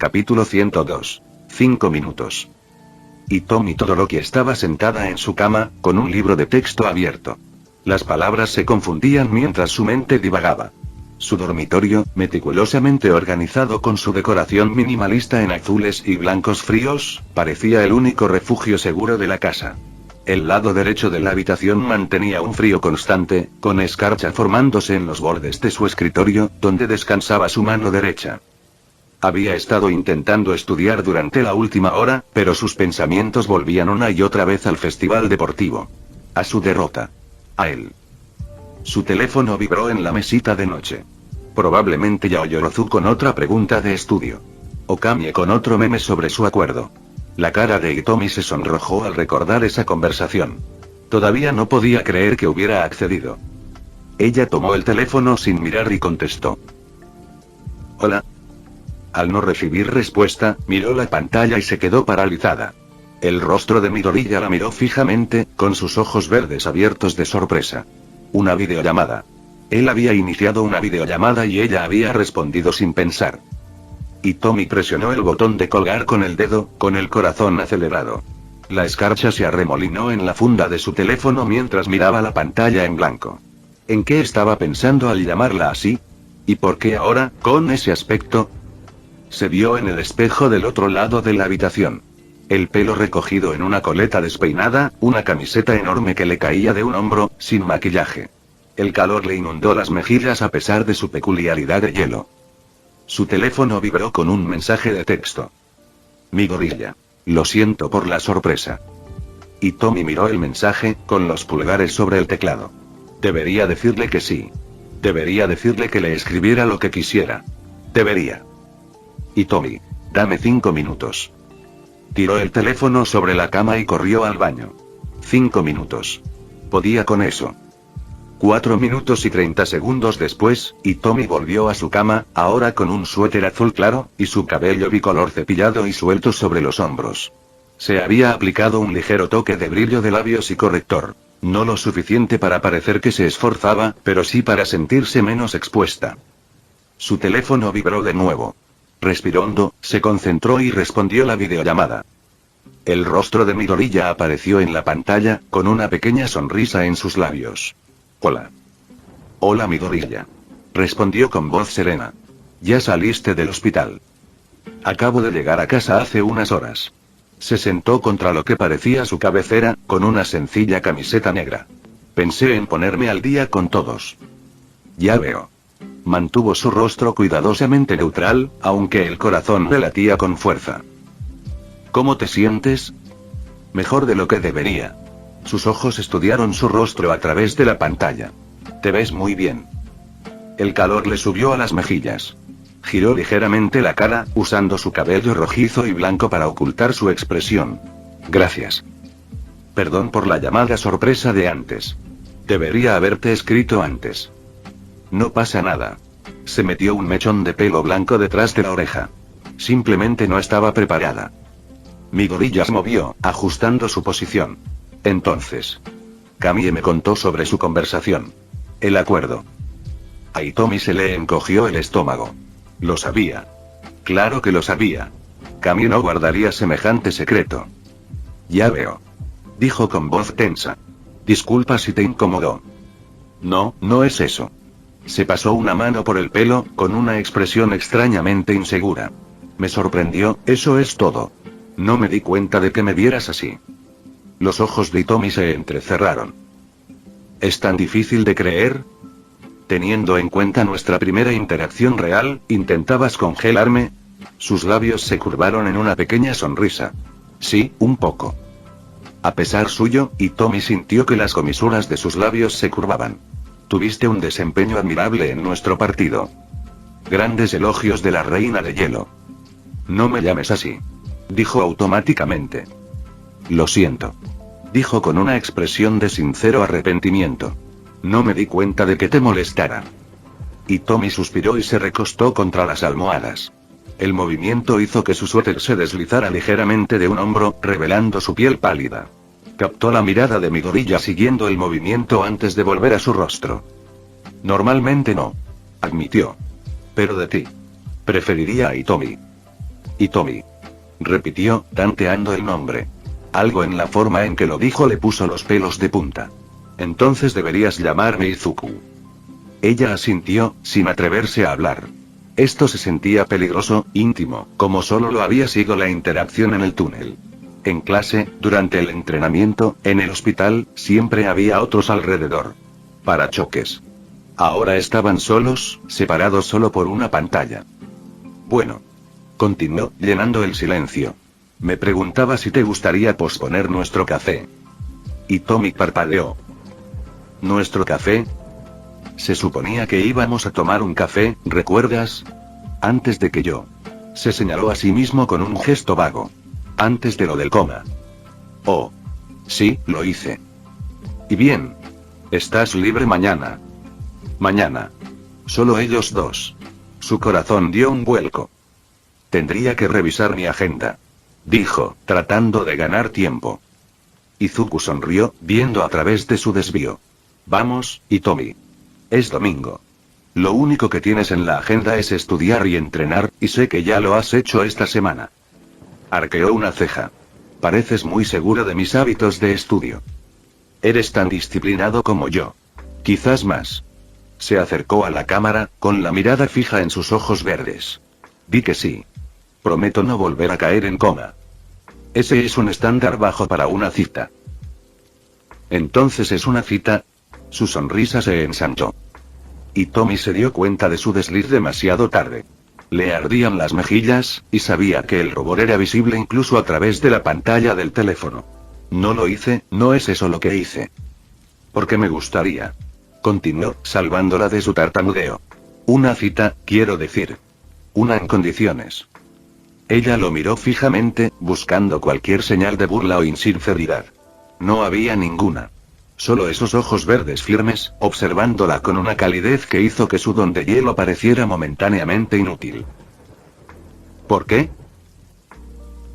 Capítulo 102. 5 minutos. Hitomi Todoroki estaba sentada en su cama, con un libro de texto abierto. Las palabras se confundían mientras su mente divagaba. Su dormitorio, meticulosamente organizado con su decoración minimalista en azules y blancos fríos, parecía el único refugio seguro de la casa. El lado derecho de la habitación mantenía un frío constante, con escarcha formándose en los bordes de su escritorio, donde descansaba su mano derecha. Había estado intentando estudiar durante la última hora, pero sus pensamientos volvían una y otra vez al festival deportivo. A su derrota. A él. Su teléfono vibró en la mesita de noche. Probablemente Yaoyorozu con otra pregunta de estudio. O Kamie con otro meme sobre su acuerdo. La cara de Hitomi se sonrojó al recordar esa conversación. Todavía no podía creer que hubiera accedido. Ella tomó el teléfono sin mirar y contestó. Hola. Al no recibir respuesta, miró la pantalla y se quedó paralizada. El rostro de Midoriya la miró fijamente, con sus ojos verdes abiertos de sorpresa. Una videollamada. Él había iniciado una videollamada y ella había respondido sin pensar. Hitomi presionó el botón de colgar con el dedo, con el corazón acelerado. La escarcha se arremolinó en la funda de su teléfono mientras miraba la pantalla en blanco. ¿En qué estaba pensando al llamarla así? ¿Y por qué ahora, con ese aspecto? Se vio en el espejo del otro lado de la habitación. El pelo recogido en una coleta despeinada, una camiseta enorme que le caía de un hombro, sin maquillaje. El calor le inundó las mejillas a pesar de su peculiaridad de hielo. Su teléfono vibró con un mensaje de texto. Midoriya. Lo siento por la sorpresa. Hitomi miró el mensaje, con los pulgares sobre el teclado. Debería decirle que sí. Debería decirle que le escribiera lo que quisiera. Debería. Hitomi. Dame 5 minutos. Tiró el teléfono sobre la cama y corrió al baño. 5 minutos. Podía con eso. 4 minutos y 30 segundos después, Hitomi volvió a su cama, ahora con un suéter azul claro, y su cabello bicolor cepillado y suelto sobre los hombros. Se había aplicado un ligero toque de brillo de labios y corrector. No lo suficiente para parecer que se esforzaba, pero sí para sentirse menos expuesta. Su teléfono vibró de nuevo. Respiró hondo, se concentró y respondió la videollamada. El rostro de Midoriya apareció en la pantalla, con una pequeña sonrisa en sus labios. Hola. Hola Midoriya. Respondió con voz serena. Ya saliste del hospital. Acabo de llegar a casa hace unas horas. Se sentó contra lo que parecía su cabecera, con una sencilla camiseta negra. Pensé en ponerme al día con todos. Ya veo. Mantuvo su rostro cuidadosamente neutral, aunque el corazón le latía con fuerza. ¿Cómo te sientes? Mejor de lo que debería. Sus ojos estudiaron su rostro a través de la pantalla. Te ves muy bien. El calor le subió a las mejillas. Giró ligeramente la cara, usando su cabello rojizo y blanco para ocultar su expresión. Gracias. Perdón por la llamada sorpresa de antes. Debería haberte escrito antes. No pasa nada. Se metió un mechón de pelo blanco detrás de la oreja. Simplemente no estaba preparada. Midoriya se movió, ajustando su posición. Entonces. Kamie me contó sobre su conversación. El acuerdo. A Hitomi se le encogió el estómago. Lo sabía. Claro que lo sabía. Kamie no guardaría semejante secreto. Ya veo. Dijo con voz tensa. Disculpa si te incomodó. No, no es eso. Se pasó una mano por el pelo, con una expresión extrañamente insegura. Me sorprendió, eso es todo. No me di cuenta de que me vieras así. Los ojos de Hitomi se entrecerraron. ¿Es tan difícil de creer? Teniendo en cuenta nuestra primera interacción real, ¿intentabas congelarme? Sus labios se curvaron en una pequeña sonrisa. Sí, un poco. A pesar suyo, Hitomi sintió que las comisuras de sus labios se curvaban. Tuviste un desempeño admirable en nuestro partido. Grandes elogios de la reina de hielo. No me llames así. Dijo automáticamente. Lo siento. Dijo con una expresión de sincero arrepentimiento. No me di cuenta de que te molestara. Hitomi suspiró y se recostó contra las almohadas. El movimiento hizo que su suéter se deslizara ligeramente de un hombro, revelando su piel pálida. Captó la mirada de Midoriya siguiendo el movimiento antes de volver a su rostro. Normalmente no. Admitió. Pero de ti. Preferiría a Hitomi. Hitomi. Repitió, tanteando el nombre. Algo en la forma en que lo dijo le puso los pelos de punta. Entonces deberías llamarme Izuku. Ella asintió, sin atreverse a hablar. Esto se sentía peligroso, íntimo, como solo lo había sido la interacción en el túnel. En clase, durante el entrenamiento, en el hospital, siempre había otros alrededor. Parachoques. Ahora estaban solos, separados solo por una pantalla. Bueno. Continuó, llenando el silencio. Me preguntaba si te gustaría posponer nuestro café. Hitomi parpadeó. ¿Nuestro café? Se suponía que íbamos a tomar un café, ¿recuerdas? Antes de que yo. Se señaló a sí mismo con un gesto vago. Antes de lo del coma. Oh. Sí, lo hice. Y bien. Estás libre mañana. Mañana. Solo ellos dos. Su corazón dio un vuelco. Tendría que revisar mi agenda. Dijo, tratando de ganar tiempo. Izuku sonrió, viendo a través de su desvío. Vamos, Hitomi. Es domingo. Lo único que tienes en la agenda es estudiar y entrenar, y sé que ya lo has hecho esta semana. Arqueó una ceja. Pareces muy seguro de mis hábitos de estudio. Eres tan disciplinado como yo. Quizás más. Se acercó a la cámara, con la mirada fija en sus ojos verdes. Di que sí. Prometo no volver a caer en coma. Ese es un estándar bajo para una cita. Entonces es una cita. Su sonrisa se ensanchó. Hitomi se dio cuenta de su desliz demasiado tarde. Le ardían las mejillas, y sabía que el rubor era visible incluso a través de la pantalla del teléfono. No lo hice, no es eso lo que hice. Porque me gustaría. Continuó, salvándola de su tartamudeo. Una cita, quiero decir. Una en condiciones. Ella lo miró fijamente, buscando cualquier señal de burla o insinceridad. No había ninguna. Solo esos ojos verdes firmes, observándola con una calidez que hizo que su don de hielo pareciera momentáneamente inútil. ¿Por qué?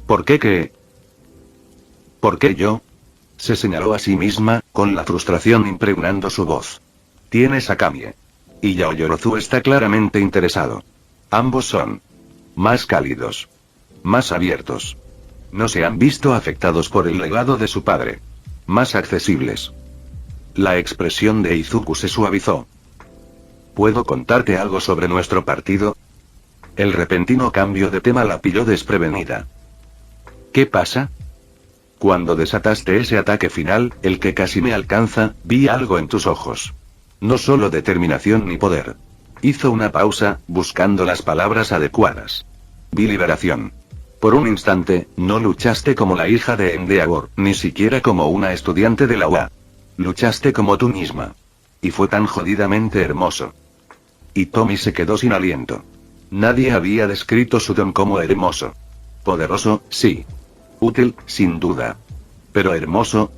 ¿Por qué qué? ¿Por qué yo? Se señaló a sí misma, con la frustración impregnando su voz. Tienes a Kamie. Y Yaoyorozu está claramente interesado. Ambos son más cálidos. Más abiertos. No se han visto afectados por el legado de su padre. Más accesibles. La expresión de Izuku se suavizó. ¿Puedo contarte algo sobre nuestro partido? El repentino cambio de tema la pilló desprevenida. ¿Qué pasa? Cuando desataste ese ataque final, el que casi me alcanza, vi algo en tus ojos. No solo determinación ni poder. Hizo una pausa, buscando las palabras adecuadas. Vi liberación. Por un instante, no luchaste como la hija de Endeavor, ni siquiera como una estudiante de la UA. Luchaste como tú misma. Y fue tan jodidamente hermoso. Hitomi se quedó sin aliento. Nadie había descrito su don como hermoso. Poderoso, sí. Útil, sin duda. Pero hermoso.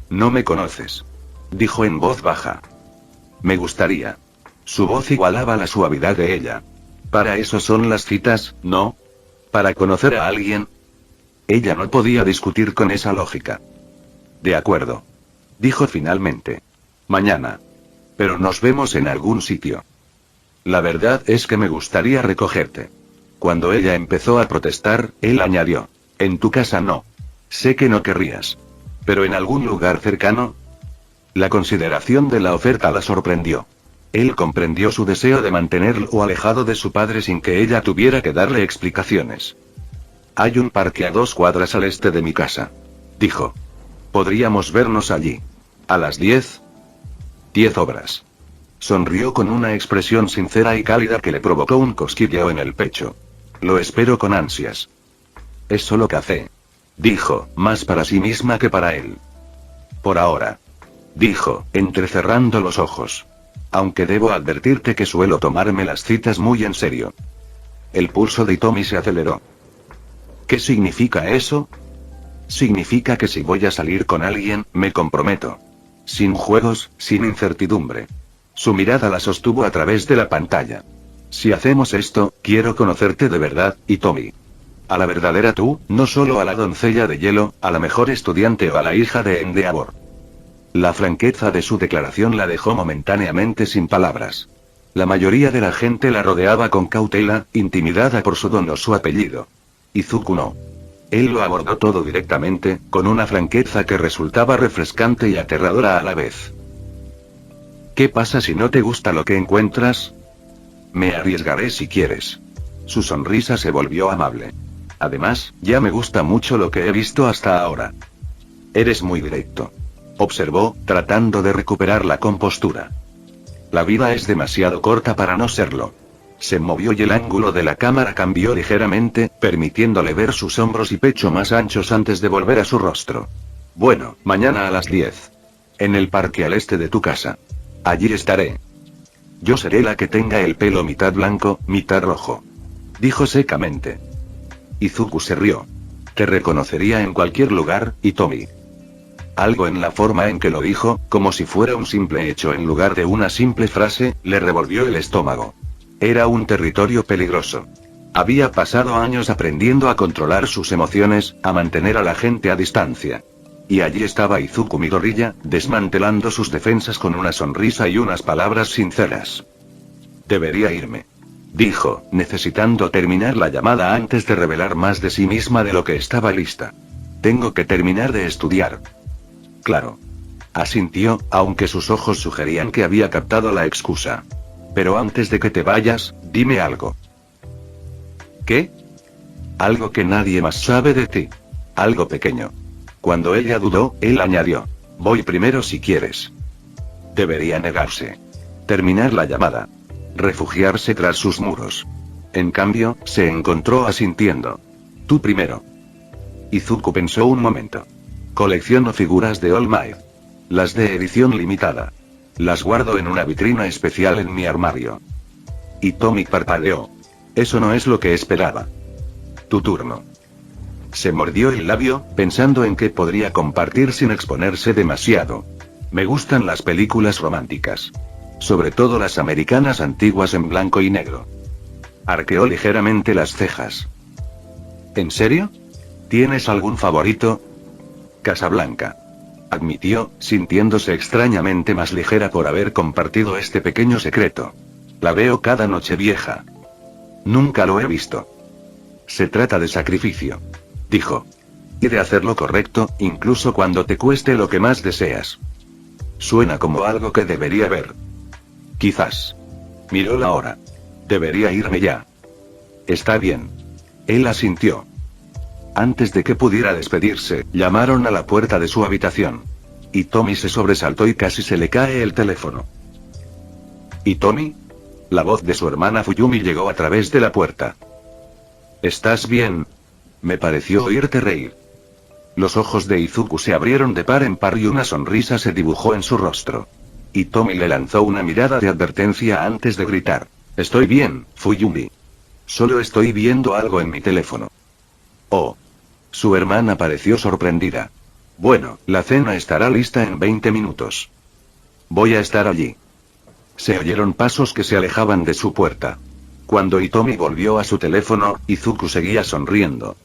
No me conoces. Dijo en voz baja. Me gustaría. Su voz igualaba la suavidad de ella. Para eso son las citas, ¿no? Para conocer a alguien. Ella no podía discutir con esa lógica. De acuerdo. Dijo finalmente. Mañana. Pero nos vemos en algún sitio. La verdad es que me gustaría recogerte. Cuando ella empezó a protestar, él añadió. En tu casa no. Sé que no querrías. Pero en algún lugar cercano. La consideración de la oferta la sorprendió. Él comprendió su deseo de mantenerlo alejado de su padre sin que ella tuviera que darle explicaciones. Hay un parque a 2 cuadras al este de mi casa. Dijo. Podríamos vernos allí. ¿A las 10? 10 horas. Sonrió con una expresión sincera y cálida que le provocó un cosquilleo en el pecho. Lo espero con ansias. Es solo café. Dijo, más para sí misma que para él. Por ahora. Dijo, entrecerrando los ojos. Aunque debo advertirte que suelo tomarme las citas muy en serio. El pulso de Hitomi se aceleró. ¿Qué significa eso? Significa que si voy a salir con alguien, me comprometo. Sin juegos, sin incertidumbre. Su mirada la sostuvo a través de la pantalla. Si hacemos esto, quiero conocerte de verdad, Hitomi. A la verdadera tú, no solo a la doncella de hielo, a la mejor estudiante o a la hija de Endeavor. La franqueza de su declaración la dejó momentáneamente sin palabras. La mayoría de la gente la rodeaba con cautela, intimidada por su don o su apellido. Izuku no. Él lo abordó todo directamente, con una franqueza que resultaba refrescante y aterradora a la vez. ¿Qué pasa si no te gusta lo que encuentras? Me arriesgaré si quieres. Su sonrisa se volvió amable. Además, ya me gusta mucho lo que he visto hasta ahora. Eres muy directo. Observó, tratando de recuperar la compostura. La vida es demasiado corta para no serlo. Se movió y el ángulo de la cámara cambió ligeramente, permitiéndole ver sus hombros y pecho más anchos antes de volver a su rostro. Bueno, mañana a las 10. En el parque al este de tu casa. Allí estaré. Yo seré la que tenga el pelo mitad blanco, mitad rojo. Dijo secamente. Izuku se rió. Te reconocería en cualquier lugar, Hitomi. Algo en la forma en que lo dijo, como si fuera un simple hecho en lugar de una simple frase, le revolvió el estómago. Era un territorio peligroso. Había pasado años aprendiendo a controlar sus emociones, a mantener a la gente a distancia. Y allí estaba Izuku Midoriya, desmantelando sus defensas con una sonrisa y unas palabras sinceras. Debería irme. Dijo, necesitando terminar la llamada antes de revelar más de sí misma de lo que estaba lista. Tengo que terminar de estudiar. Claro. Asintió, aunque sus ojos sugerían que había captado la excusa. Pero antes de que te vayas, dime algo. ¿Qué? Algo que nadie más sabe de ti. Algo pequeño. Cuando ella dudó, él añadió. Voy primero si quieres. Debería negarse. Terminar la llamada. Refugiarse tras sus muros. En cambio, se encontró asintiendo. Tú primero. Izuku pensó un momento. Colecciono figuras de All Might. Las de edición limitada. Las guardo en una vitrina especial en mi armario. Hitomi parpadeó. Eso no es lo que esperaba. Tu turno. Se mordió el labio, pensando en qué podría compartir sin exponerse demasiado. Me gustan las películas románticas. Sobre todo las americanas antiguas en blanco y negro. Arqueó ligeramente las cejas. ¿En serio? ¿Tienes algún favorito? Casablanca. Admitió, sintiéndose extrañamente más ligera por haber compartido este pequeño secreto. La veo cada noche vieja. Nunca lo he visto. Se trata de sacrificio. Dijo. Y de hacer lo correcto, incluso cuando te cueste lo que más deseas. Suena como algo que debería ver. Quizás. Miró la hora. Debería irme ya. Está bien. Él asintió. Antes de que pudiera despedirse, llamaron a la puerta de su habitación. Hitomi se sobresaltó y casi se le cae el teléfono. ¿Hitomi? La voz de su hermana Fuyumi llegó a través de la puerta. ¿Estás bien? Me pareció oírte reír. Los ojos de Izuku se abrieron de par en par y una sonrisa se dibujó en su rostro. Hitomi le lanzó una mirada de advertencia antes de gritar. Estoy bien, Fuyumi. Solo estoy viendo algo en mi teléfono. Oh. Su hermana pareció sorprendida. Bueno, la cena estará lista en 20 minutos. Voy a estar allí. Se oyeron pasos que se alejaban de su puerta. Cuando Hitomi volvió a su teléfono, Izuku seguía sonriendo.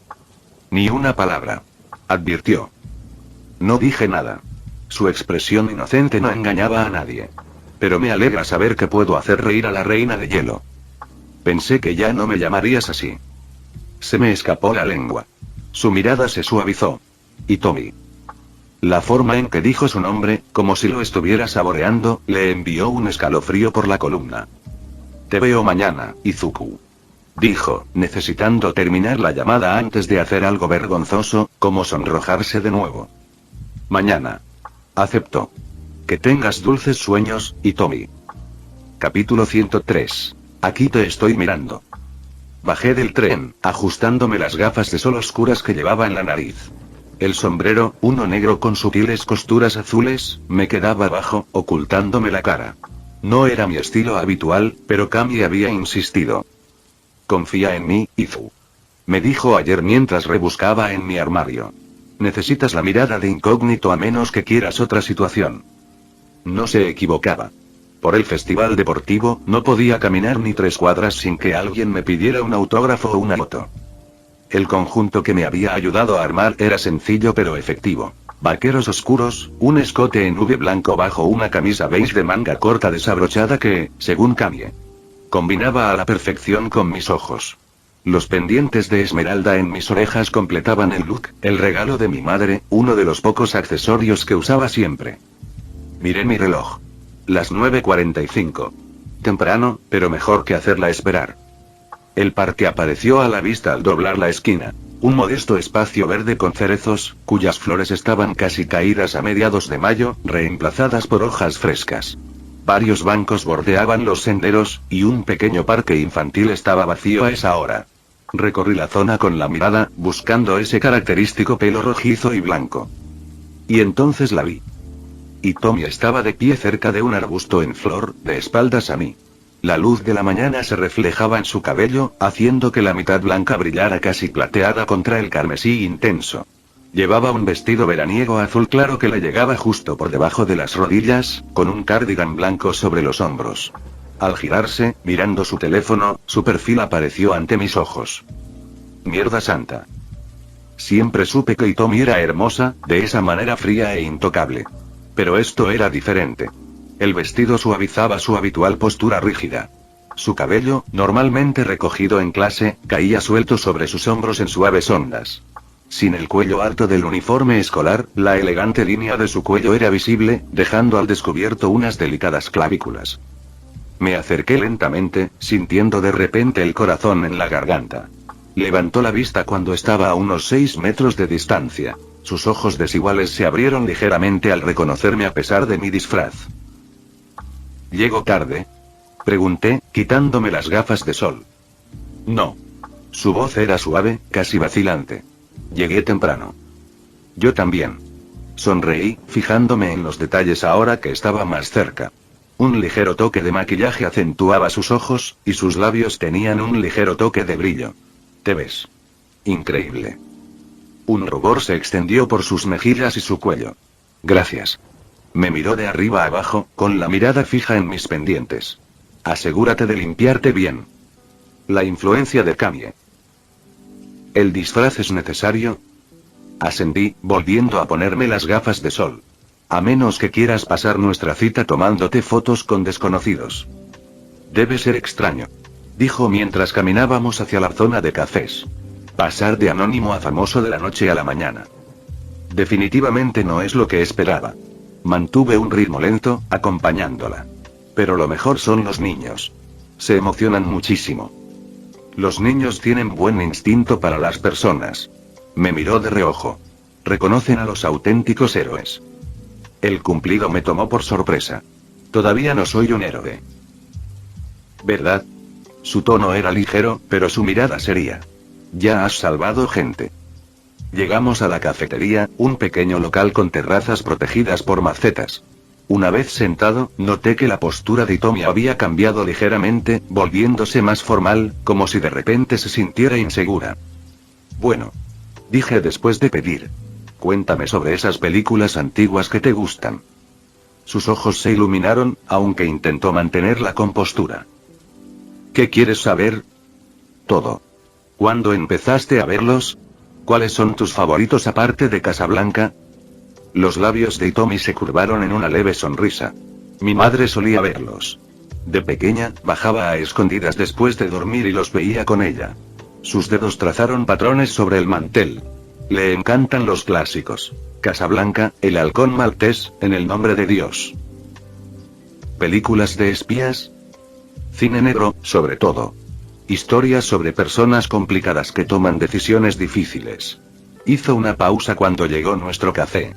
Ni una palabra. Advirtió. No dije nada. Su expresión inocente no engañaba a nadie. Pero me alegra saber que puedo hacer reír a la reina de hielo. Pensé que ya no me llamarías así. Se me escapó la lengua. Su mirada se suavizó. Hitomi. La forma en que dijo su nombre, como si lo estuviera saboreando, le envió un escalofrío por la columna. Te veo mañana, Izuku. Dijo, necesitando terminar la llamada antes de hacer algo vergonzoso, como sonrojarse de nuevo. Mañana. Aceptó. Que tengas dulces sueños, Hitomi. Capítulo 103. Aquí te estoy mirando. Bajé del tren, ajustándome las gafas de sol oscuras que llevaba en la nariz. El sombrero, uno negro con sutiles costuras azules, me quedaba abajo, ocultándome la cara. No era mi estilo habitual, pero Kami había insistido. Confía en mí, Izu. Me dijo ayer mientras rebuscaba en mi armario. Necesitas la mirada de incógnito a menos que quieras otra situación. No se equivocaba. Por el festival deportivo, no podía caminar ni 3 cuadras sin que alguien me pidiera un autógrafo o una foto. El conjunto que me había ayudado a armar era sencillo pero efectivo. Vaqueros oscuros, un escote en V blanco bajo una camisa beige de manga corta desabrochada que, según Kami, combinaba a la perfección con mis ojos. Los pendientes de esmeralda en mis orejas completaban el look, el regalo de mi madre, uno de los pocos accesorios que usaba siempre. Miré mi reloj. Las 9:45. Temprano, pero mejor que hacerla esperar. El parque apareció a la vista al doblar la esquina. Un modesto espacio verde con cerezos, cuyas flores estaban casi caídas a mediados de mayo, reemplazadas por hojas frescas. Varios bancos bordeaban los senderos, y un pequeño parque infantil estaba vacío a esa hora. Recorrí la zona con la mirada, buscando ese característico pelo rojizo y blanco. Y entonces la vi. Y Tommy estaba de pie cerca de un arbusto en flor, de espaldas a mí. La luz de la mañana se reflejaba en su cabello, haciendo que la mitad blanca brillara casi plateada contra el carmesí intenso. Llevaba un vestido veraniego azul claro que le llegaba justo por debajo de las rodillas, con un cardigan blanco sobre los hombros. Al girarse, mirando su teléfono, su perfil apareció ante mis ojos. Mierda santa. Siempre supe que Tommy era hermosa, de esa manera fría e intocable. Pero esto era diferente. El vestido suavizaba su habitual postura rígida. Su cabello, normalmente recogido en clase, caía suelto sobre sus hombros en suaves ondas. Sin el cuello alto del uniforme escolar, la elegante línea de su cuello era visible, dejando al descubierto unas delicadas clavículas. Me acerqué lentamente, sintiendo de repente el corazón en la garganta. Levantó la vista cuando estaba a unos 6 metros de distancia. Sus ojos desiguales se abrieron ligeramente al reconocerme a pesar de mi disfraz. ¿Llego tarde?, pregunté, quitándome las gafas de sol. No. Su voz era suave, casi vacilante. Llegué temprano. Yo también. Sonreí, fijándome en los detalles ahora que estaba más cerca. Un ligero toque de maquillaje acentuaba sus ojos, y sus labios tenían un ligero toque de brillo. Te ves increíble. Un rubor se extendió por sus mejillas y su cuello. Gracias. Me miró de arriba a abajo, con la mirada fija en mis pendientes. Asegúrate de limpiarte bien. La influencia de Camille. ¿El disfraz es necesario? Asentí, volviendo a ponerme las gafas de sol. A menos que quieras pasar nuestra cita tomándote fotos con desconocidos. Debe ser extraño, dijo mientras caminábamos hacia la zona de cafés. Pasar de anónimo a famoso de la noche a la mañana. Definitivamente no es lo que esperaba. Mantuve un ritmo lento, acompañándola. Pero lo mejor son los niños. Se emocionan muchísimo. Los niños tienen buen instinto para las personas. Me miró de reojo. Reconocen a los auténticos héroes. El cumplido me tomó por sorpresa. Todavía no soy un héroe. ¿Verdad? Su tono era ligero, pero su mirada seria. Ya has salvado gente. Llegamos a la cafetería, un pequeño local con terrazas protegidas por macetas. Una vez sentado, noté que la postura de Tommy había cambiado ligeramente, volviéndose más formal, como si de repente se sintiera insegura. Bueno, dije después de pedir. Cuéntame sobre esas películas antiguas que te gustan. Sus ojos se iluminaron, aunque intentó mantener la compostura. ¿Qué quieres saber? Todo. ¿Cuándo empezaste a verlos? ¿Cuáles son tus favoritos aparte de Casablanca? Los labios de Tommy se curvaron en una leve sonrisa. Mi madre solía verlos. De pequeña, bajaba a escondidas después de dormir y los veía con ella. Sus dedos trazaron patrones sobre el mantel. Le encantan los clásicos. Casablanca, El halcón maltés, En el nombre de Dios. ¿Películas de espías? Cine negro, sobre todo. Historias sobre personas complicadas que toman decisiones difíciles. Hizo una pausa cuando llegó nuestro café.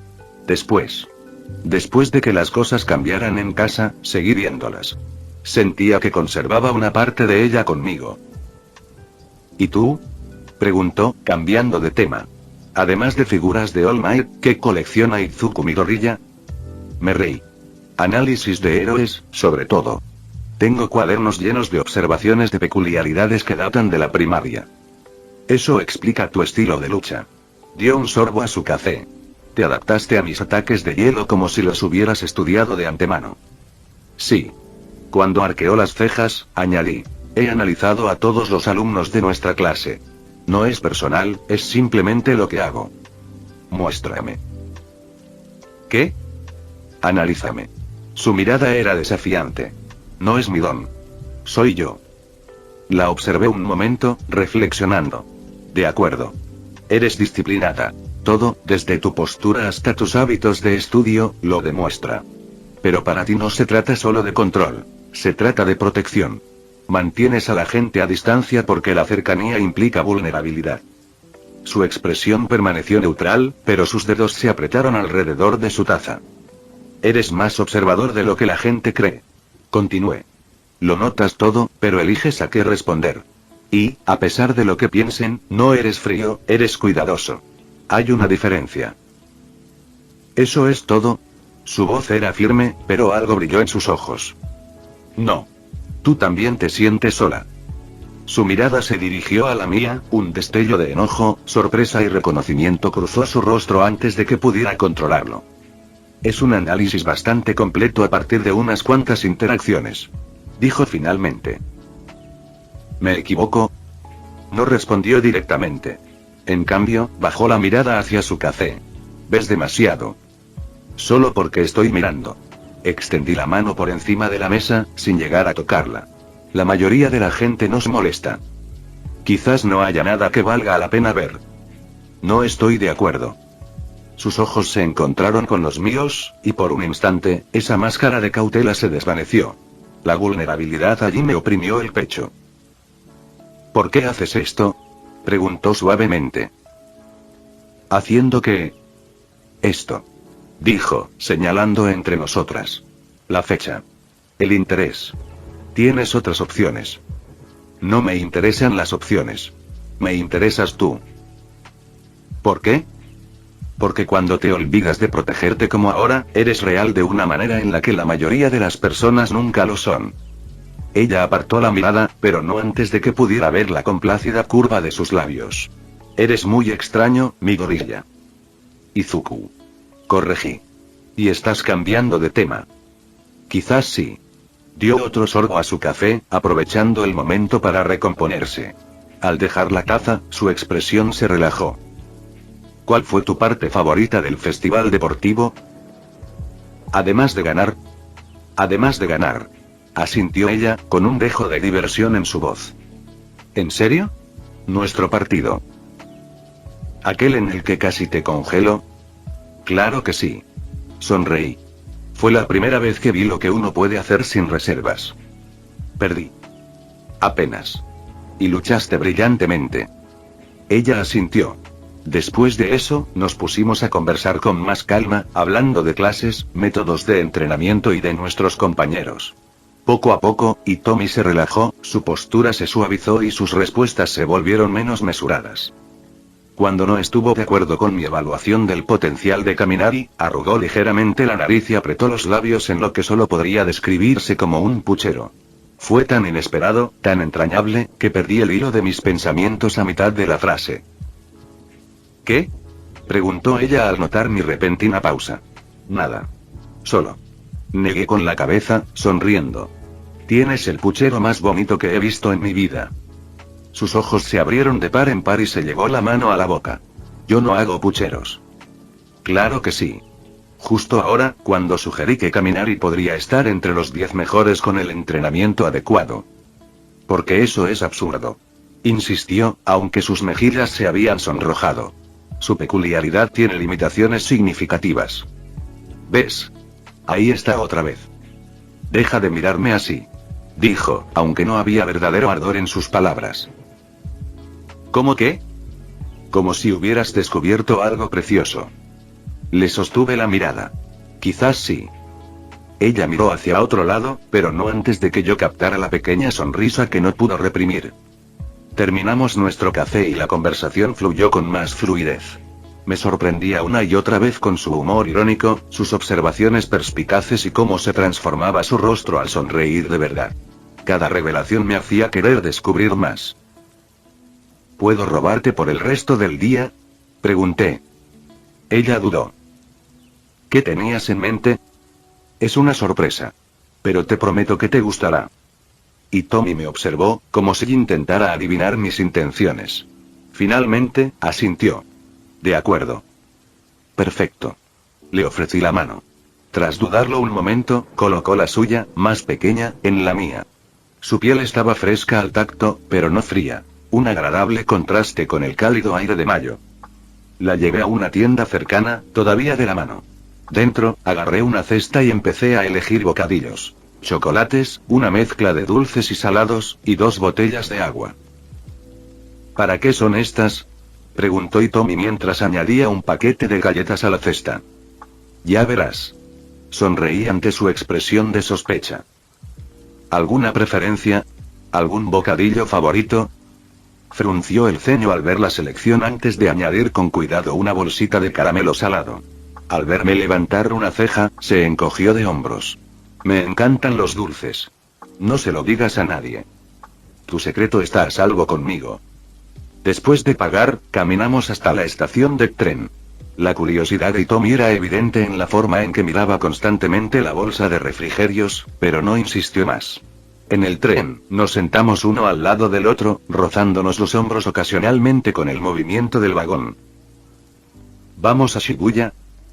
Después de que las cosas cambiaran en casa, seguí viéndolas. Sentía que conservaba una parte de ella conmigo. ¿Y tú?, preguntó, cambiando de tema. Además de figuras de All Might, ¿qué colecciona Izuku Midoriya? Me reí. Análisis de héroes, sobre todo. Tengo cuadernos llenos de observaciones de peculiaridades que datan de la primaria. Eso explica tu estilo de lucha. Dio un sorbo a su café. Te adaptaste a mis ataques de hielo como si los hubieras estudiado de antemano. Sí. Cuando arqueó las cejas, añadí. He analizado a todos los alumnos de nuestra clase. No es personal, es simplemente lo que hago. Muéstrame. ¿Qué? Analízame. Su mirada era desafiante. No es mi don. Soy yo. La observé un momento, reflexionando. De acuerdo. Eres disciplinada. Todo, desde tu postura hasta tus hábitos de estudio, lo demuestra. Pero para ti no se trata solo de control. Se trata de protección. Mantienes a la gente a distancia porque la cercanía implica vulnerabilidad. Su expresión permaneció neutral, pero sus dedos se apretaron alrededor de su taza. Eres más observador de lo que la gente cree. Continué. Lo notas todo, pero eliges a qué responder. Y, a pesar de lo que piensen, no eres frío, eres cuidadoso. Hay una diferencia. ¿Eso es todo? Su voz era firme, pero algo brilló en sus ojos. No. Tú también te sientes sola. Su mirada se dirigió a la mía, un destello de enojo, sorpresa y reconocimiento cruzó su rostro antes de que pudiera controlarlo. Es un análisis bastante completo a partir de unas cuantas interacciones. Dijo finalmente. ¿Me equivoco? No respondió directamente. En cambio, bajó la mirada hacia su café. Ves demasiado. Solo porque estoy mirando. Extendí la mano por encima de la mesa, sin llegar a tocarla. La mayoría de la gente nos molesta. Quizás no haya nada que valga la pena ver. No estoy de acuerdo. Sus ojos se encontraron con los míos, y por un instante, esa máscara de cautela se desvaneció. La vulnerabilidad allí me oprimió el pecho. ¿Por qué haces esto? Preguntó suavemente. ¿Haciendo qué? Esto. Dijo, señalando entre nosotras. La fecha. El interés. Tienes otras opciones. No me interesan las opciones. Me interesas tú. ¿Por qué? Porque cuando te olvidas de protegerte como ahora, eres real de una manera en la que la mayoría de las personas nunca lo son. Ella apartó la mirada, pero no antes de que pudiera ver la complácida curva de sus labios. Eres muy extraño, mi gorilla. Izuku. Corregí. Y estás cambiando de tema. Quizás sí. Dio otro sorbo a su café, aprovechando el momento para recomponerse. Al dejar la taza, su expresión se relajó. ¿Cuál fue tu parte favorita del festival deportivo? Además de ganar. Además de ganar. Asintió ella, con un dejo de diversión en su voz. ¿En serio? Nuestro partido. ¿Aquel en el que casi te congelo? Claro que sí. Sonreí. Fue la primera vez que vi lo que uno puede hacer sin reservas. Perdí. Apenas. Y luchaste brillantemente. Ella asintió. Después de eso, nos pusimos a conversar con más calma, hablando de clases, métodos de entrenamiento y de nuestros compañeros. Poco a poco, Hitomi se relajó, su postura se suavizó y sus respuestas se volvieron menos mesuradas. Cuando no estuvo de acuerdo con mi evaluación del potencial de Kaminari, arrugó ligeramente la nariz y apretó los labios en lo que solo podría describirse como un puchero. Fue tan inesperado, tan entrañable, que perdí el hilo de mis pensamientos a mitad de la frase. ¿Qué? Preguntó ella al notar mi repentina pausa. Nada. Solo. Negué con la cabeza, sonriendo. Tienes el puchero más bonito que he visto en mi vida. Sus ojos se abrieron de par en par y se llevó la mano a la boca. Yo no hago pucheros. Claro que sí. Justo ahora, cuando sugerí que Kaminari podría estar entre los 10 mejores con el entrenamiento adecuado. Porque eso es absurdo. Insistió, aunque sus mejillas se habían sonrojado. Su peculiaridad tiene limitaciones significativas. ¿Ves? Ahí está otra vez. Deja de mirarme así. Dijo, aunque no había verdadero ardor en sus palabras. ¿Cómo qué? Como si hubieras descubierto algo precioso. Le sostuve la mirada. Quizás sí. Ella miró hacia otro lado, pero no antes de que yo captara la pequeña sonrisa que no pudo reprimir. Terminamos nuestro café y la conversación fluyó con más fluidez. Me sorprendía una y otra vez con su humor irónico, sus observaciones perspicaces y cómo se transformaba su rostro al sonreír de verdad. Cada revelación me hacía querer descubrir más. ¿Puedo robarte por el resto del día? Pregunté. Ella dudó. ¿Qué tenías en mente? Es una sorpresa. Pero te prometo que te gustará. Hitomi me observó, como si intentara adivinar mis intenciones. Finalmente, asintió. De acuerdo. Perfecto. Le ofrecí la mano. Tras dudarlo un momento, colocó la suya, más pequeña, en la mía. Su piel estaba fresca al tacto, pero no fría. Un agradable contraste con el cálido aire de mayo. La llevé a una tienda cercana, todavía de la mano. Dentro, agarré una cesta y empecé a elegir bocadillos. Chocolates, una mezcla de dulces y salados, y 2 botellas de agua. ¿Para qué son estas?, preguntó Hitomi mientras añadía un paquete de galletas a la cesta. Ya verás. Sonreí ante su expresión de sospecha. ¿Alguna preferencia? ¿Algún bocadillo favorito? Frunció el ceño al ver la selección antes de añadir con cuidado una bolsita de caramelo salado. Al verme levantar una ceja, se encogió de hombros. Me encantan los dulces. No se lo digas a nadie. Tu secreto está a salvo conmigo. Después de pagar, caminamos hasta la estación de tren. La curiosidad de Hitomi era evidente en la forma en que miraba constantemente la bolsa de refrigerios, pero no insistió más. En el tren, nos sentamos uno al lado del otro, rozándonos los hombros ocasionalmente con el movimiento del vagón. ¿Vamos a Shibuya?,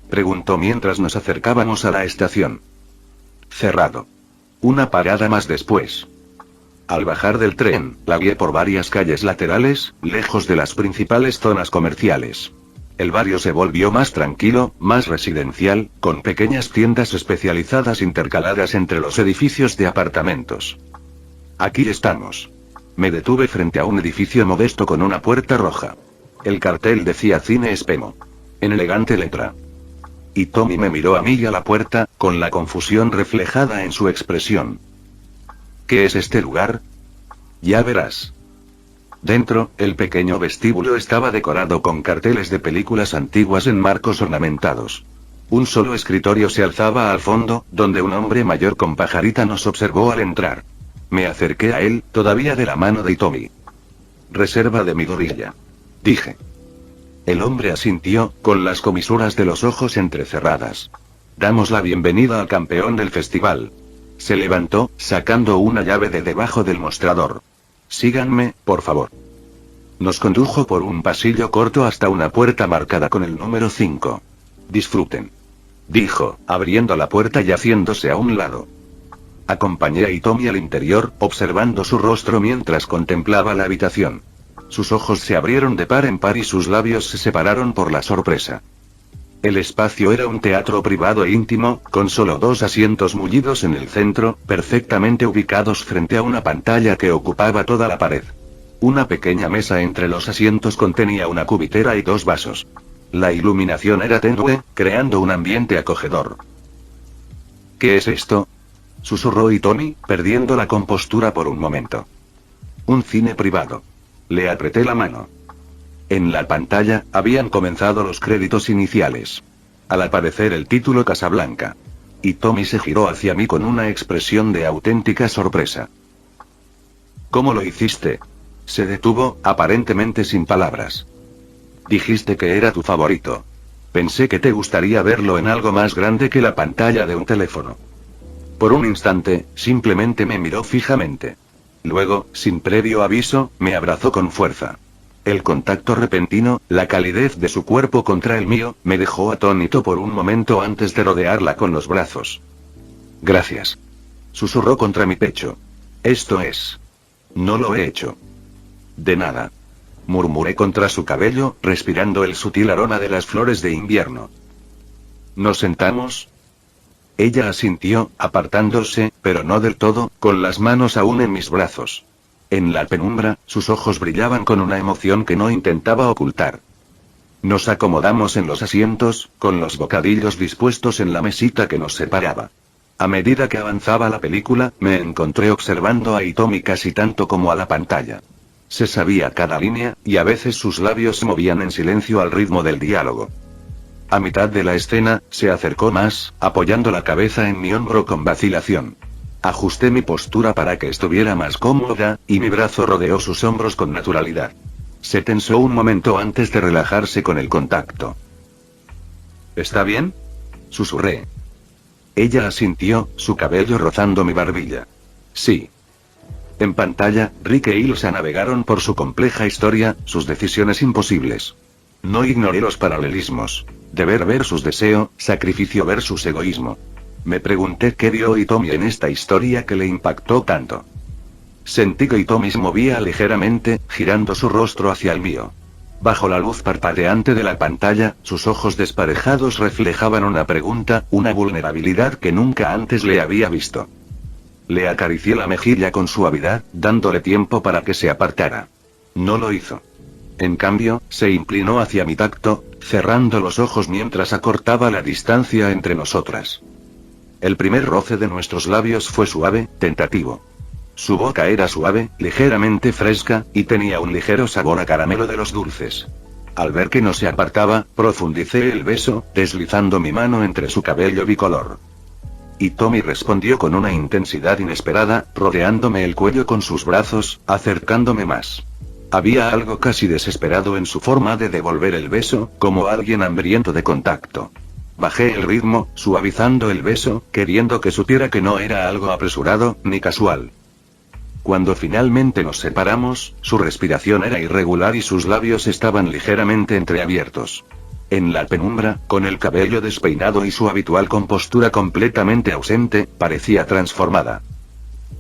preguntó mientras nos acercábamos a la estación. Cerrado. Una parada más después. Al bajar del tren, la guié por varias calles laterales, lejos de las principales zonas comerciales. El barrio se volvió más tranquilo, más residencial, con pequeñas tiendas especializadas intercaladas entre los edificios de apartamentos. Aquí estamos. Me detuve frente a un edificio modesto con una puerta roja. El cartel decía Cine Espemo. En elegante letra. Hitomi me miró a mí y a la puerta, con la confusión reflejada en su expresión. ¿Qué es este lugar? Ya verás. Dentro, el pequeño vestíbulo estaba decorado con carteles de películas antiguas en marcos ornamentados. Un solo escritorio se alzaba al fondo, donde un hombre mayor con pajarita nos observó al entrar. Me acerqué a él, todavía de la mano de Hitomi. Reserva de Midoriya. Dije. El hombre asintió, con las comisuras de los ojos entrecerradas. Damos la bienvenida al campeón del festival. Se levantó, sacando una llave de debajo del mostrador. Síganme, por favor. Nos condujo por un pasillo corto hasta una puerta marcada con el número 5. Disfruten. Dijo, abriendo la puerta y haciéndose a un lado. Acompañé a Hitomi al interior, observando su rostro mientras contemplaba la habitación. Sus ojos se abrieron de par en par y sus labios se separaron por la sorpresa. El espacio era un teatro privado e íntimo, con solo 2 asientos mullidos en el centro, perfectamente ubicados frente a una pantalla que ocupaba toda la pared. Una pequeña mesa entre los asientos contenía una cubitera y 2 vasos. La iluminación era tenue, creando un ambiente acogedor. ¿Qué es esto?, susurró Hitomi, perdiendo la compostura por un momento. Un cine privado. Le apreté la mano. En la pantalla, habían comenzado los créditos iniciales. Al aparecer el título Casablanca. Hitomi se giró hacia mí con una expresión de auténtica sorpresa. ¿Cómo lo hiciste? Se detuvo, aparentemente sin palabras. Dijiste que era tu favorito. Pensé que te gustaría verlo en algo más grande que la pantalla de un teléfono. Por un instante, simplemente me miró fijamente. Luego, sin previo aviso, me abrazó con fuerza. El contacto repentino, la calidez de su cuerpo contra el mío, me dejó atónito por un momento antes de rodearla con los brazos. Gracias. Susurró contra mi pecho. Esto es. No lo he hecho. De nada. Murmuré contra su cabello, respirando el sutil aroma de las flores de invierno. ¿Nos sentamos? Ella asintió, apartándose, pero no del todo, con las manos aún en mis brazos. En la penumbra, sus ojos brillaban con una emoción que no intentaba ocultar. Nos acomodamos en los asientos, con los bocadillos dispuestos en la mesita que nos separaba. A medida que avanzaba la película, me encontré observando a Hitomi casi tanto como a la pantalla. Se sabía cada línea, y a veces sus labios se movían en silencio al ritmo del diálogo. A mitad de la escena, se acercó más, apoyando la cabeza en mi hombro con vacilación. Ajusté mi postura para que estuviera más cómoda, y mi brazo rodeó sus hombros con naturalidad. Se tensó un momento antes de relajarse con el contacto. ¿Está bien?, susurré. Ella asintió, su cabello rozando mi barbilla. Sí. En pantalla, Rick e Ilsa navegaron por su compleja historia, sus decisiones imposibles. No ignoré los paralelismos. Deber versus deseo, sacrificio versus egoísmo. Me pregunté qué vio Hitomi en esta historia que le impactó tanto. Sentí que Hitomi se movía ligeramente, girando su rostro hacia el mío. Bajo la luz parpadeante de la pantalla, sus ojos desparejados reflejaban una pregunta, una vulnerabilidad que nunca antes le había visto. Le acaricié la mejilla con suavidad, dándole tiempo para que se apartara. No lo hizo. En cambio, se inclinó hacia mi tacto, cerrando los ojos mientras acortaba la distancia entre nosotras. El primer roce de nuestros labios fue suave, tentativo. Su boca era suave, ligeramente fresca, y tenía un ligero sabor a caramelo de los dulces. Al ver que no se apartaba, profundicé el beso, deslizando mi mano entre su cabello bicolor. Hitomi respondió con una intensidad inesperada, rodeándome el cuello con sus brazos, acercándome más. Había algo casi desesperado en su forma de devolver el beso, como alguien hambriento de contacto. Bajé el ritmo, suavizando el beso, queriendo que supiera que no era algo apresurado, ni casual. Cuando finalmente nos separamos, su respiración era irregular y sus labios estaban ligeramente entreabiertos. En la penumbra, con el cabello despeinado y su habitual compostura completamente ausente, parecía transformada.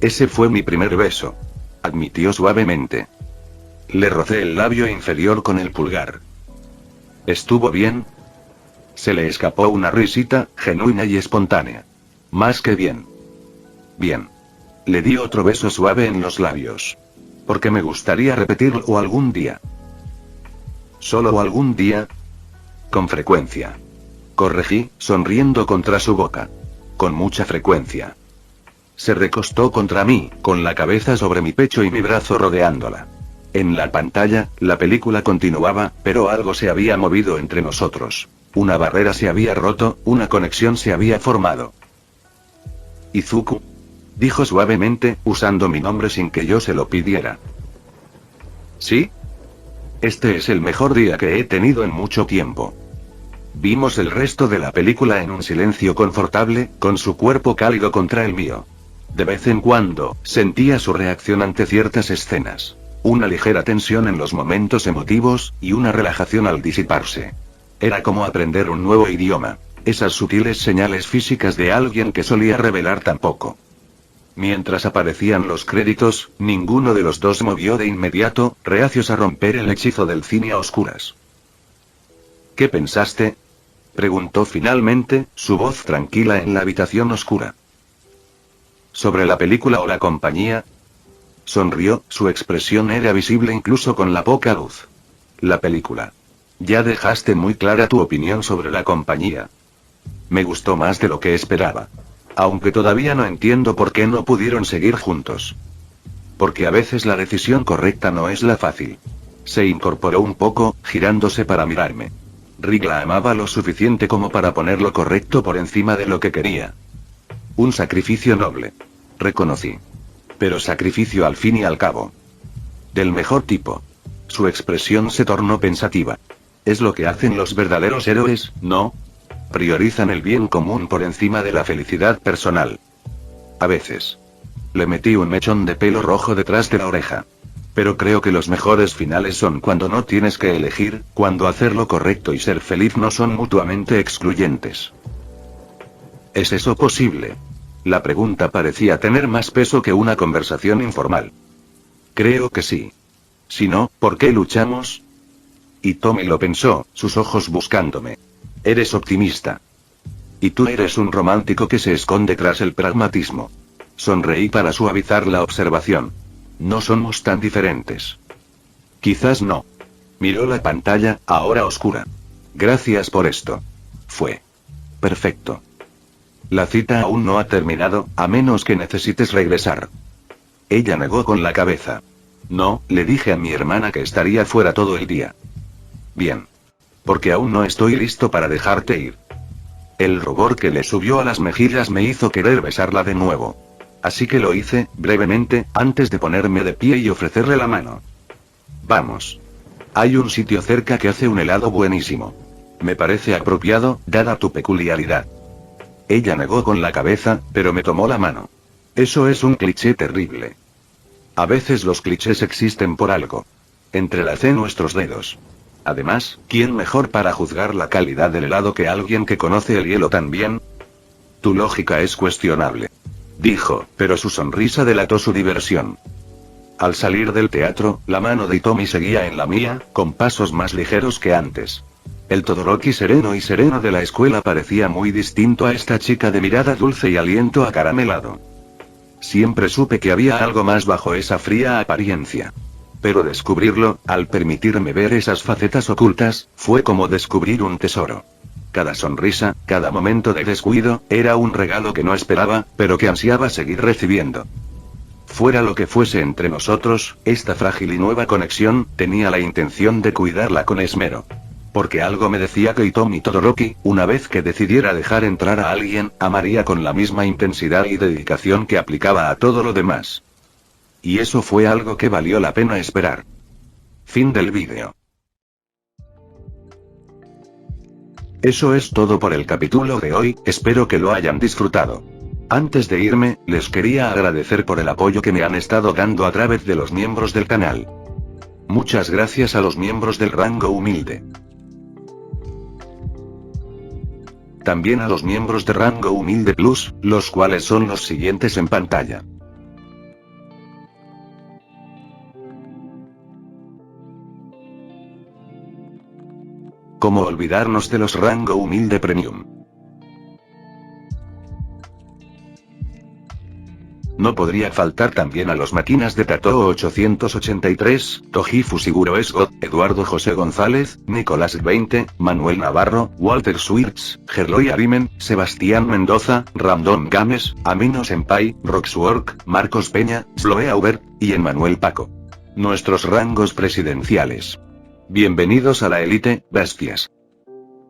Ese fue mi primer beso. Admitió suavemente. Le rocé el labio inferior con el pulgar. ¿Estuvo bien? Se le escapó una risita, genuina y espontánea. Más que bien. Bien. Le di otro beso suave en los labios. Porque me gustaría repetirlo algún día. ¿Solo algún día? Con frecuencia. Corregí, sonriendo contra su boca. Con mucha frecuencia. Se recostó contra mí, con la cabeza sobre mi pecho y mi brazo rodeándola. En la pantalla, la película continuaba, pero algo se había movido entre nosotros. Una barrera se había roto, una conexión se había formado. Izuku, dijo suavemente, usando mi nombre sin que yo se lo pidiera. ¿Sí? Este es el mejor día que he tenido en mucho tiempo. Vimos el resto de la película en un silencio confortable, con su cuerpo cálido contra el mío. De vez en cuando, sentía su reacción ante ciertas escenas. Una ligera tensión en los momentos emotivos, y una relajación al disiparse. Era como aprender un nuevo idioma. Esas sutiles señales físicas de alguien que solía revelar tan poco. Mientras aparecían los créditos, ninguno de los dos movió de inmediato, reacios a romper el hechizo del cine a oscuras. ¿Qué pensaste? Preguntó finalmente, su voz tranquila en la habitación oscura. ¿Sobre la película o la compañía? Sonrió, su expresión era visible incluso con la poca luz. La película. Ya dejaste muy clara tu opinión sobre la compañía. Me gustó más de lo que esperaba. Aunque todavía no entiendo por qué no pudieron seguir juntos. Porque a veces la decisión correcta no es la fácil. Se incorporó un poco, girándose para mirarme. Rick la amaba lo suficiente como para poner lo correcto por encima de lo que quería. Un sacrificio noble. Reconocí. Pero sacrificio al fin y al cabo. Del mejor tipo. Su expresión se tornó pensativa. Es lo que hacen los verdaderos héroes, ¿no? Priorizan el bien común por encima de la felicidad personal. A veces. Le metí un mechón de pelo rojo detrás de la oreja. Pero creo que los mejores finales son cuando no tienes que elegir, cuando hacer lo correcto y ser feliz no son mutuamente excluyentes. ¿Es eso posible? La pregunta parecía tener más peso que una conversación informal. Creo que sí. Si no, ¿por qué luchamos? Y Tommy lo pensó, sus ojos buscándome. Eres optimista. Y tú eres un romántico que se esconde tras el pragmatismo. Sonreí para suavizar la observación. No somos tan diferentes. Quizás no. Miró la pantalla, ahora oscura. Gracias por esto. Fue. Perfecto. La cita aún no ha terminado, a menos que necesites regresar. Ella negó con la cabeza. No, le dije a mi hermana que estaría fuera todo el día. Bien. Porque aún no estoy listo para dejarte ir. El rubor que le subió a las mejillas me hizo querer besarla de nuevo. Así que lo hice, brevemente, antes de ponerme de pie y ofrecerle la mano. Vamos. Hay un sitio cerca que hace un helado buenísimo. Me parece apropiado, dada tu peculiaridad. Ella negó con la cabeza, pero me tomó la mano. Eso es un cliché terrible. A veces los clichés existen por algo. Entrelacé nuestros dedos. Además, ¿quién mejor para juzgar la calidad del helado que alguien que conoce el hielo tan bien? Tu lógica es cuestionable. Dijo, pero su sonrisa delató su diversión. Al salir del teatro, la mano de Hitomi seguía en la mía, con pasos más ligeros que antes. El Todoroki sereno y sereno de la escuela parecía muy distinto a esta chica de mirada dulce y aliento acaramelado. Siempre supe que había algo más bajo esa fría apariencia. Pero descubrirlo, al permitirme ver esas facetas ocultas, fue como descubrir un tesoro. Cada sonrisa, cada momento de descuido, era un regalo que no esperaba, pero que ansiaba seguir recibiendo. Fuera lo que fuese entre nosotros, esta frágil y nueva conexión, tenía la intención de cuidarla con esmero. Porque algo me decía que Hitomi Todoroki, una vez que decidiera dejar entrar a alguien, amaría con la misma intensidad y dedicación que aplicaba a todo lo demás. Y eso fue algo que valió la pena esperar. Fin del vídeo. Eso es todo por el capítulo de hoy, espero que lo hayan disfrutado. Antes de irme, les quería agradecer por el apoyo que me han estado dando a través de los miembros del canal. Muchas gracias a los miembros del rango humilde. También a los miembros de rango humilde plus, los cuales son los siguientes en pantalla. ¿Cómo olvidarnos de los rango humilde premium? No podría faltar también a los máquinas de Tatoo 883, Toji Fusiguro Esgot, Eduardo José González, Nicolás 20, Manuel Navarro, Walter Swirtz, Gerloy Arimen, Sebastián Mendoza, Random Games, Amino Senpai, Roxwork, Marcos Peña, Sloe Aubert, y Emmanuel Paco. Nuestros rangos presidenciales. Bienvenidos a la élite, bestias.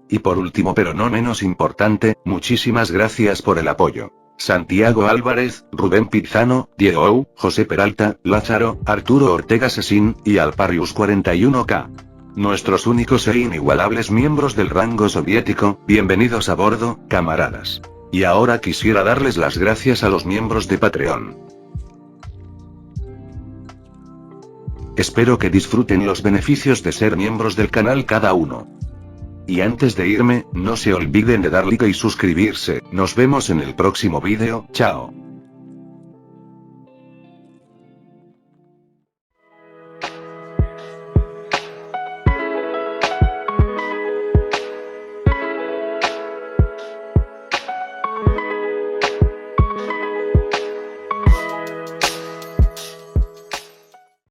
Y por último pero no menos importante, muchísimas gracias por el apoyo. Santiago Álvarez, Rubén Pizano, Diego, José Peralta, Lázaro, Arturo Ortega Sesín, y Alparius 41K. Nuestros únicos e inigualables miembros del rango soviético, bienvenidos a bordo, camaradas. Y ahora quisiera darles las gracias a los miembros de Patreon. Espero que disfruten los beneficios de ser miembros del canal cada uno. Y antes de irme, no se olviden de dar like y suscribirse, nos vemos en el próximo vídeo, chao.